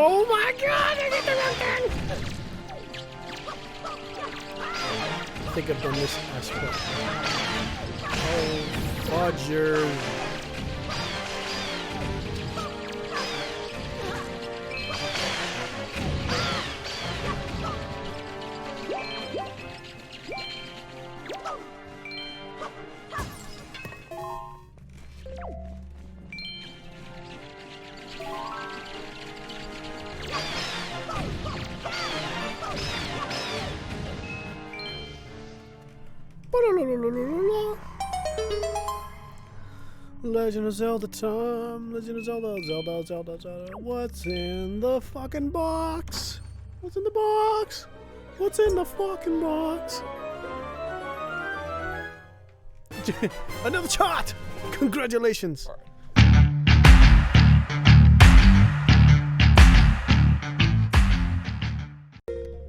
Oh my god, I did the wrong thing! I think I've done this as well. Oh, fudger. Legend of Zelda time. Legend of Zelda, Zelda. What's in the fucking box? What's in the box? What's in the fucking box? Another chart! Congratulations!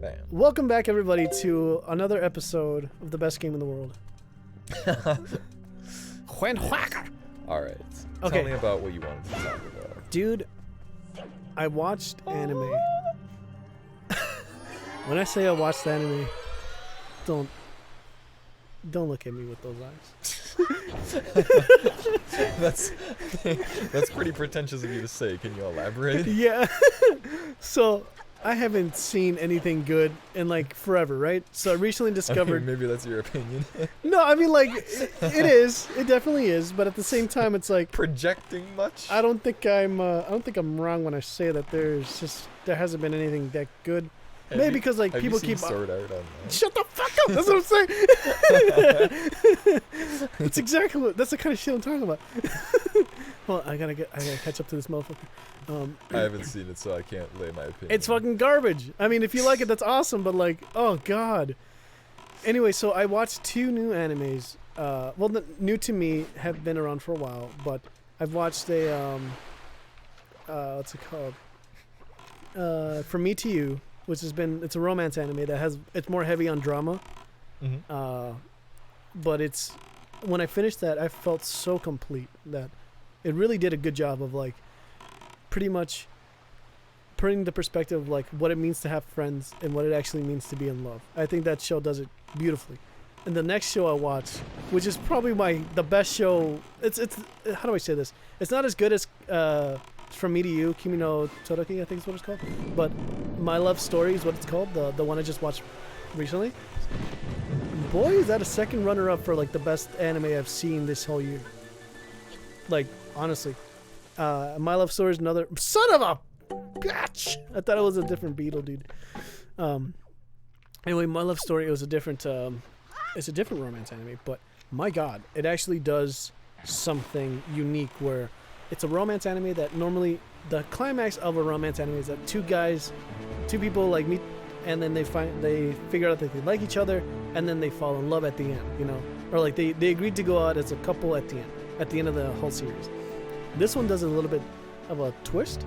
Bam. Welcome back, everybody, to another episode of the best game in the world. Alright. Okay. Tell me about what you wanted to talk about. Dude, I watched anime. When I say I watched anime, don't look at me with those eyes. That's pretty pretentious of you to say. Can you elaborate? Yeah. So, I haven't seen anything good in like forever, right? So I recently discovered. Maybe that's your opinion. No, I mean like it is. It definitely is. But at the same time, it's like projecting much. I don't think I'm wrong when I say that there hasn't been anything that good. Maybe because like people keep. Sword Art on that? Shut the fuck up! That's what I'm saying. That's exactly that's the kind of shit I'm talking about. Well, I gotta catch up to this motherfucker. I haven't seen it, so I can't lay my opinion. It's fucking garbage. I mean, if you like it, that's awesome. But like, oh god. Anyway, so I watched two new animes. Well, new to me, have been around for a while, but I've watched a what's it called? From Me to You, which it's a romance anime that it's more heavy on drama. Mm-hmm. But when I finished that, I felt so complete that it really did a good job of like pretty much putting the perspective of like what it means to have friends and what it actually means to be in love. I think that show does it beautifully. And the next show I watched, which is probably the best show, it's how do I say this? It's not as good as From Me to You, Kimi no Todoroki, I think is what it's called. But My Love Story is what it's called, the one I just watched recently. Boy, is that a second runner-up for like the best anime I've seen this whole year. Like, honestly. My Love Story is another... Son of a bitch! I thought it was a different Beetle, dude. Anyway, My Love Story, it's a different romance anime, but my god, it actually does something unique where it's a romance anime that normally... The climax of a romance anime is that two people like meet, and then they figure out that they like each other, and then they fall in love at the end, you know? Or like they agreed to go out as a couple at the end of the whole series. This one does a little bit of a twist,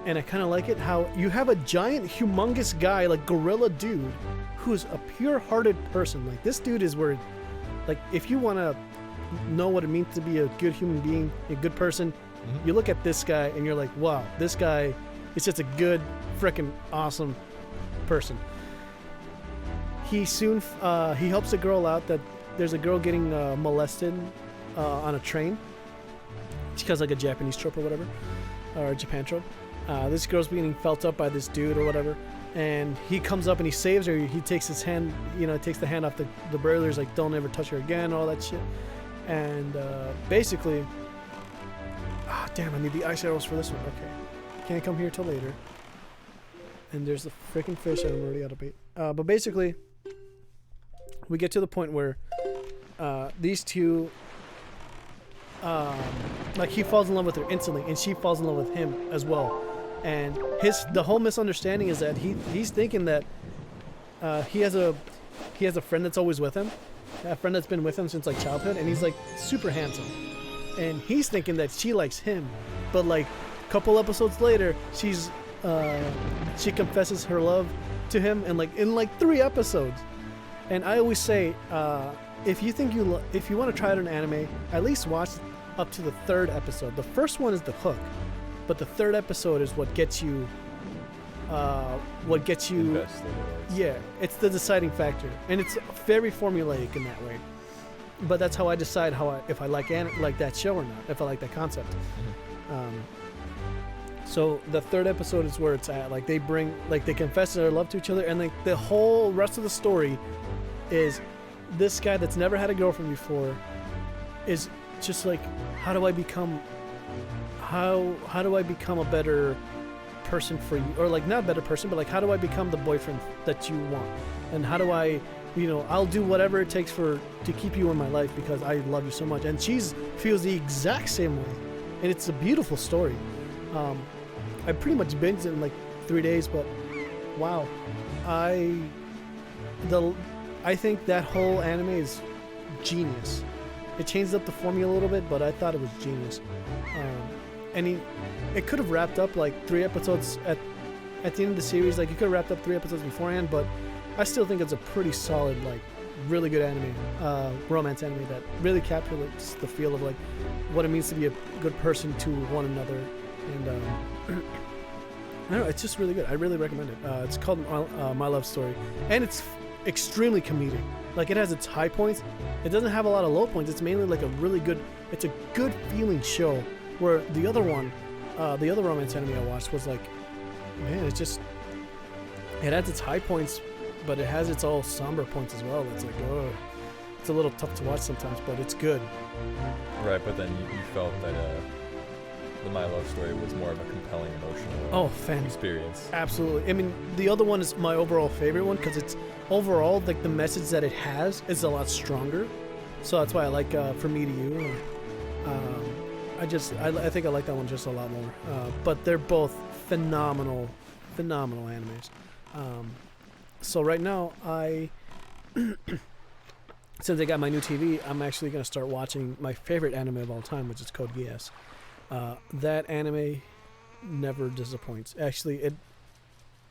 and I kind of like it how you have a giant, humongous guy, like gorilla dude, who's a pure-hearted person. Like this dude is where, like, if you want to know what it means to be a good human being, a good person, you look at this guy and you're like, wow, this guy is just a good, freaking awesome person. He helps a girl out that there's a girl getting molested on a train. Because like a Japanese trope or whatever, or a Japan trope. This girl's being felt up by this dude or whatever, and he comes up and he saves her. He takes his hand, takes the hand off the barrier. He's like, don't ever touch her again, all that shit. And basically, damn, I need the eyeshadows for this one. Okay, can't come here till later. And there's the freaking fish, and I'm already out of bait. But basically, we get to the point where these two. Like he falls in love with her instantly, and she falls in love with him as well. And the whole misunderstanding is that he's thinking that he has a friend that's always with him, a friend that's been with him since like childhood, and he's like super handsome. And he's thinking that she likes him, but like a couple episodes later, she confesses her love to him, and in 3 episodes. And I always say, if you want to try out an anime, at least watch up to the 3rd episode. The first one is the hook, but the 3rd episode is what gets you what gets you. Invested. Yeah, it's the deciding factor, and it's very formulaic in that way. But that's how I decide if I like that show or not, if I like that concept. So the third episode is where it's at. Like they confess their love to each other, and like the whole rest of the story is this guy that's never had a girlfriend before is just like, how do I become a better person for you, or like not a better person, but like how do I become the boyfriend that you want, and how do I, I'll do whatever it takes to keep you in my life because I love you so much. And she feels the exact same way, and it's a beautiful story. I pretty much binged it in like 3 days, but wow, I think that whole anime is genius. It changed up the formula a little bit, but I thought it was genius. And it could have wrapped up like 3 episodes at the end of the series. Like, you could have wrapped up 3 episodes beforehand, but I still think it's a pretty solid, like, really good anime, romance anime that really captures the feel of like what it means to be a good person to one another. And I don't know, it's just really good. I really recommend it. It's called My Love Story, and it's extremely comedic. Like, it has its high points. It doesn't have a lot of low points. It's mainly like it's a good feeling show. Where the other romance anime I watched was like, man, it has its high points, but it has its all somber points as well. It's like, oh, it's a little tough to watch sometimes, but it's good. Right, but then you felt that the My Love Story was more of a compelling emotional experience. Absolutely. I mean, the other one is my overall favorite one because it's overall, like, the message that it has is a lot stronger. So that's why I like From Me to You. I think I like that one just a lot more. But they're both phenomenal animes. So right now, since I got my new TV, I'm actually going to start watching my favorite anime of all time, which is Code Geass. That anime never disappoints. Actually,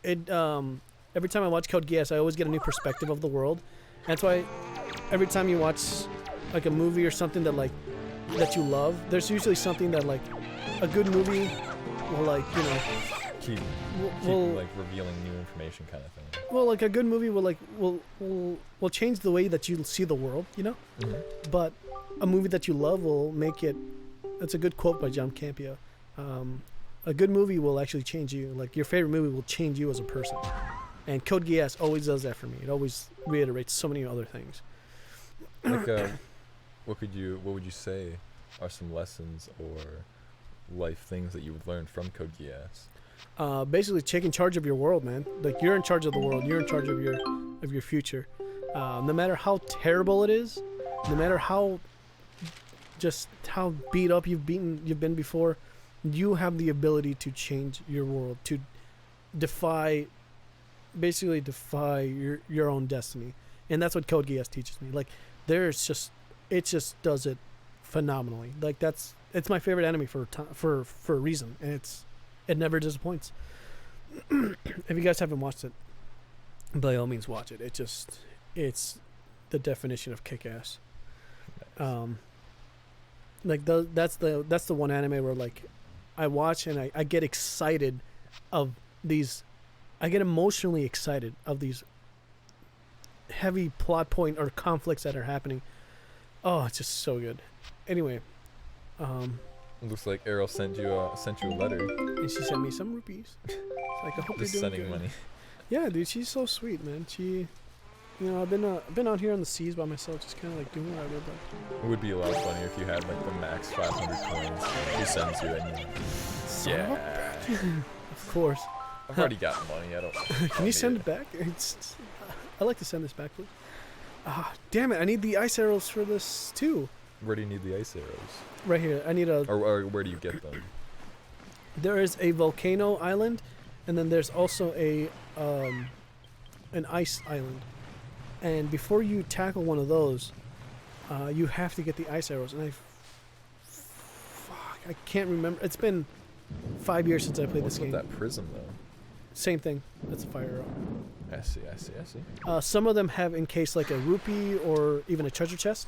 every time I watch Code Geass, I always get a new perspective of the world. That's why every time you watch like a movie or something that you love, there's usually something that, like, a good movie will, like, keep like revealing new information kind of thing. Well, like, a good movie will change the way that you see the world, Mm-hmm. But a movie that you love will make it. That's a good quote by John Campea. A good movie will actually change you. Like, your favorite movie will change you as a person. And Code Geass always does that for me. It always reiterates so many other things. Like, what would you say are some lessons or life things that you would learn from Code Geass? Basically, taking charge of your world, man. Like, you're in charge of the world. You're in charge of your future. No matter how terrible it is, no matter how beat up you've been before, you have the ability to change your world, to defy your own destiny. And that's what Code Geass teaches me. Like, it just does it phenomenally. Like, it's my favorite anime for a reason, and it never disappoints. If you guys haven't watched it, by all means watch it. It's the definition of kick-ass. Like, that's the one anime where, like, I watch and I get excited of these. I get emotionally excited of these heavy plot point or conflicts that are happening. Oh, it's just so good. Anyway, it looks like Errol sent you a letter. And she sent me some rupees. Like, I hope just you're doing sending good. money. Yeah, dude, she's so sweet, man. She, I've been out here on the seas by myself, just kind of like doing whatever. But It would be a lot funnier if you had like the max 500 coins. She sends you and you're like, yeah. Of course. I've already got money. I don't. Can you send it back? I'd like to send this back, please. Damn it! I need the ice arrows for this too. Where do you need the ice arrows? Right here. I need a. Or where do you get them? There is a volcano island, and then there's also an ice island. And before you tackle one of those, you have to get the ice arrows. And I can't remember. It's been 5 years since I played this game. What's with that prism though? Same thing. That's a fire arrow. I see. Some of them have encased like a rupee or even a treasure chest.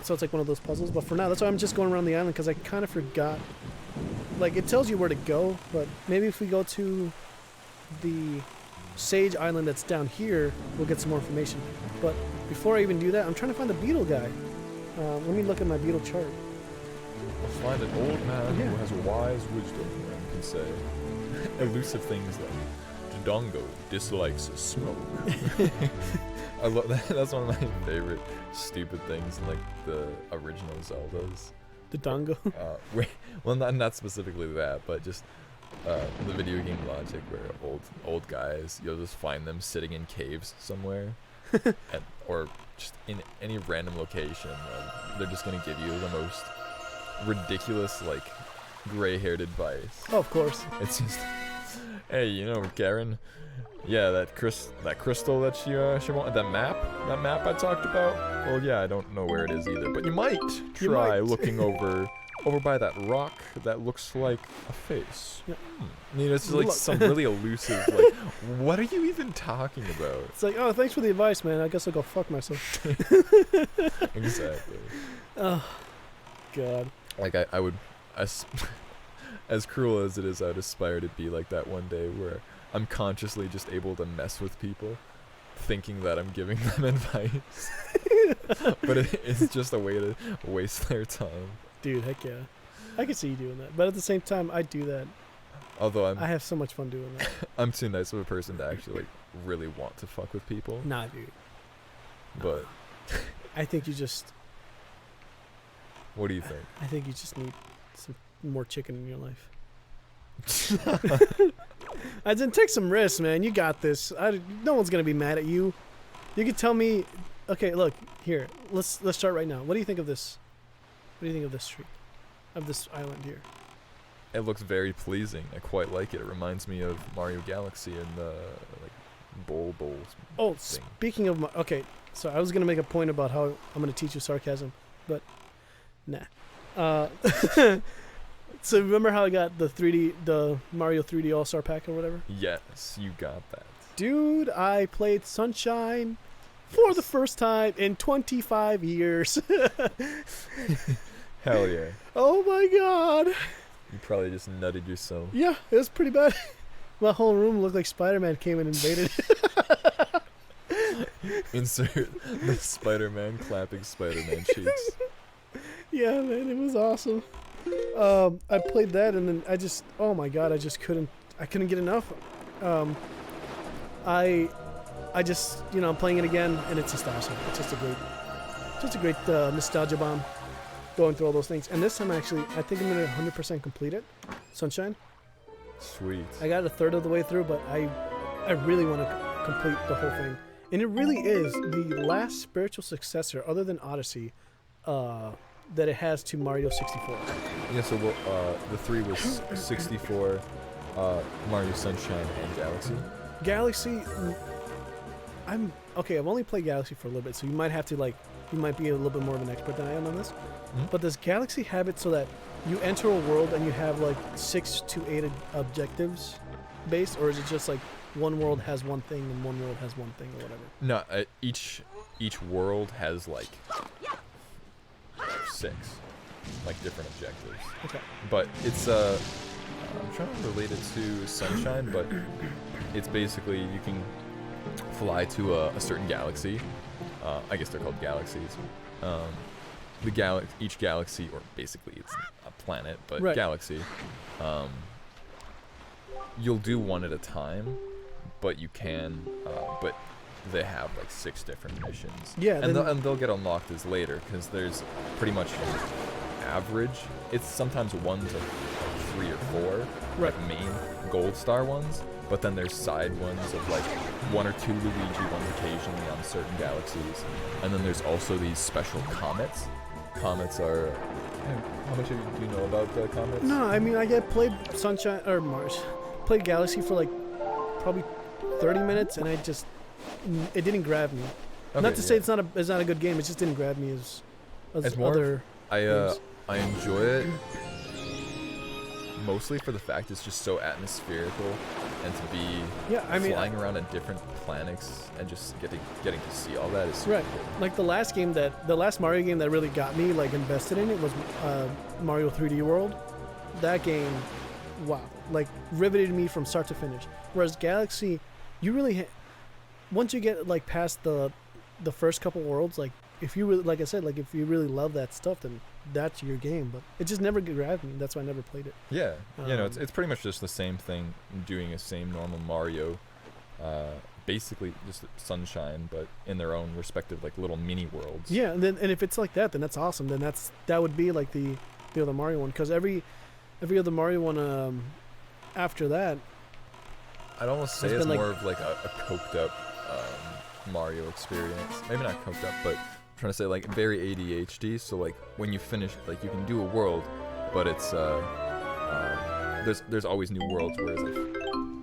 So it's like one of those puzzles. But for now, that's why I'm just going around the island, because I kind of forgot. Like, it tells you where to go, but maybe if we go to the Sage Island that's down here, we'll get some more information. But before I even do that, I'm trying to find the beetle guy. Let me look at my beetle chart. We'll find an old man who has wise wisdom and can say elusive things like Dodongo dislikes smoke. I love that. That's one of my favorite stupid things in like the original Zeldas. The Dongo? Well, not specifically that, but just the video game logic where old guys, you'll just find them sitting in caves somewhere, or just in any random location. They're just gonna give you the most ridiculous, like, gray-haired advice. Oh, of course. It's just, hey, you know, Karen. Yeah, that crystal that she wanted, that map I talked about. Well, yeah, I don't know where it is either, but you might try looking over by that rock that looks like a face. Yeah. You know, it's just like some really elusive, like, what are you even talking about? It's like, oh, thanks for the advice, man. I guess I'll go fuck myself. Exactly. Oh, God. Like, I would, as cruel as it is, I'd aspire to be like that one day where I'm consciously just able to mess with people, thinking that I'm giving them advice. But it's just a way to waste their time. Dude, heck yeah. I can see you doing that. But at the same time, I do that. Although I have so much fun doing that. I'm too nice of a person to actually like really want to fuck with people. Nah, dude. But I think you just... What do you think? I think you just need some more chicken in your life. I didn't take some risks, man. You got this. No one's gonna be mad at you. You can tell me. Okay, look here. Let's start right now. What do you think of this? What do you think of this street, of this island here? It looks very pleasing. I quite like it. It reminds me of Mario Galaxy and the like bowls. Oh, thing. Speaking of okay, so I was gonna make a point about how I'm gonna teach you sarcasm, but nah. So remember how I got the Mario 3D All-Star Pack or whatever? Yes, you got that. Dude, I played Sunshine for the first time in 25 years. Hell yeah. Oh my god. You probably just nutted yourself. Yeah, it was pretty bad. My whole room looked like Spider-Man came and invaded. Insert the Spider-Man clapping Spider-Man cheeks. Yeah, man, it was awesome. I played that and then oh my god, I couldn't get enough. I just, I'm playing it again and it's just awesome. It's just a great nostalgia bomb going through all those things. And this time I think I'm going to 100% complete it. Sunshine. Sweet. I got a third of the way through, but I really want to complete the whole thing. And it really is the last spiritual successor other than Odyssey, that it has to Mario 64. Yeah, so the 3 was 64, Mario Sunshine, and Galaxy. Galaxy, I've only played Galaxy for a little bit, so you might be a little bit more of an expert than I am on this. Mm-hmm. But does Galaxy have it so that you enter a world and you have like 6 to 8 objectives based, or is it just like one world has one thing and one world has one thing or whatever? No, each world has like 6 like different objectives. Okay. But it's I'm trying to relate it to Sunshine, but it's basically you can fly to a certain galaxy. I guess they're called galaxies. Each galaxy, or basically it's a planet, but right. Galaxy. You'll do one at a time, but you can. But they have like 6 different missions. Yeah, and they'll get unlocked as later because there's pretty much average. It's sometimes 1 to 3 or 4, right. Like main gold star ones. But then there's side ones of like 1 or 2 Luigi ones occasionally on certain galaxies. And then there's also these special comets. Comets are... How much do you know about the comets? No, I mean, I played Sunshine, or Mars. Played Galaxy for like probably 30 minutes and it didn't grab me. Okay, not to say it's not a good game, it just didn't grab me as other games. I enjoy it mostly for the fact it's just so atmospherical, and to be flying around on different planets and just getting to see all that is super right. Cool. Like the last Mario game that really got me like invested in it was Mario 3D World. That game wow, like riveted me from start to finish. Whereas Galaxy, you really once you get like past the first couple worlds, like if you really, like I said, like if you really love that stuff, then that's your game. But it just never grabbed me. That's why I never played it. Yeah, it's pretty much just the same thing, doing a same normal Mario, basically just Sunshine, but in their own respective like little mini worlds. Yeah, and if it's like that, then that's awesome. Then that would be like the other Mario one, because every other Mario one after that, I'd almost say it's more of like a coked up Mario experience. Maybe not coked up, but I'm trying to say like very ADHD. So like when you finish, like you can do a world, but it's there's always new worlds. Whereas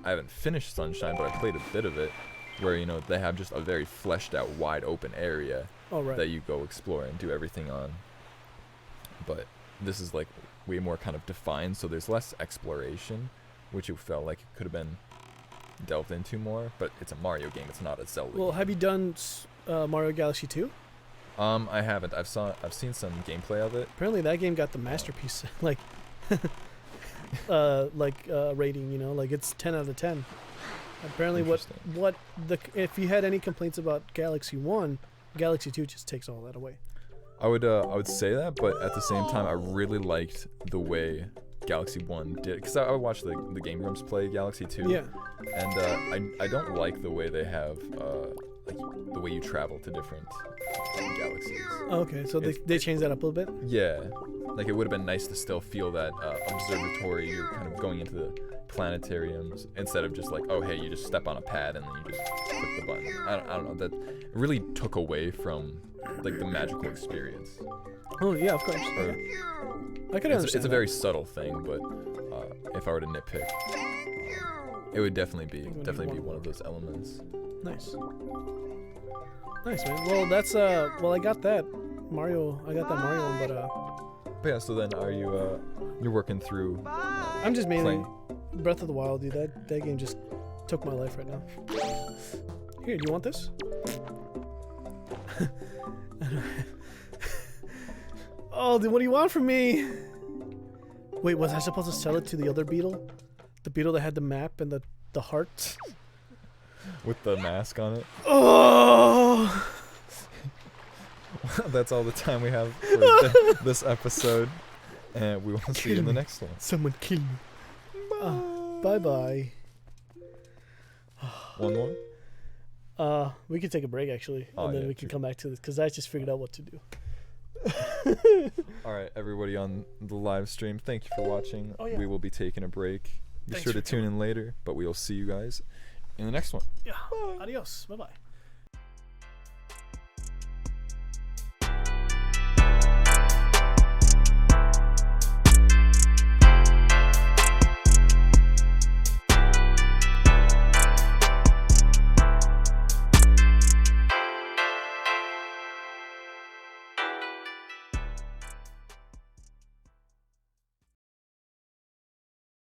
I haven't finished Sunshine, but I played a bit of it, where they have just a very fleshed out, wide open area that you go explore and do everything on. But this is like way more kind of defined, so there's less exploration, which you felt like it could have been delved into more. But it's a Mario game; it's not a Zelda. Well, game. have you done Mario Galaxy 2? I haven't. I've seen some gameplay of it. Apparently, that game got the masterpiece like rating. Like it's 10 out of 10. Apparently, if you had any complaints about Galaxy 1, Galaxy 2 just takes all that away. I would say that, but at the same time, I really liked the way Galaxy 1 did, because I watched the Game Grumps play Galaxy 2. Yeah. And I don't like the way they have like the way you travel to different galaxies. Okay, so they changed that up a little bit. Yeah, like it would have been nice to still feel that observatory. You're kind of going into the planetariums instead of just like, oh hey, you just step on a pad and then you just click the button. I don't know, that really took away from like the magical experience. Oh yeah, of course. I could understand. It's a very subtle thing, but if I were to nitpick, it would definitely be one of those elements. Nice, man. Well, that's I got that Mario one, But yeah. So then, are you you're working through? I'm just mainly Breath of the Wild, dude. That game just took my life right now. Here, do you want this? Oh, dude, what do you want from me? Wait, was I supposed to sell it to the other beetle? The beetle that had the map and the heart? With the mask on it? Oh! That's all the time we have for this episode. And we will see you in the next one. Someone kill me. Bye-bye. One more? We can take a break, actually. And then we can come back to this, because I just figured out what to do. Alright, everybody on the live stream, thank you for watching. Oh, yeah. We will be taking a break. Be sure to tune in later, but we will see you guys in the next one. Yeah. Adios. Bye-bye.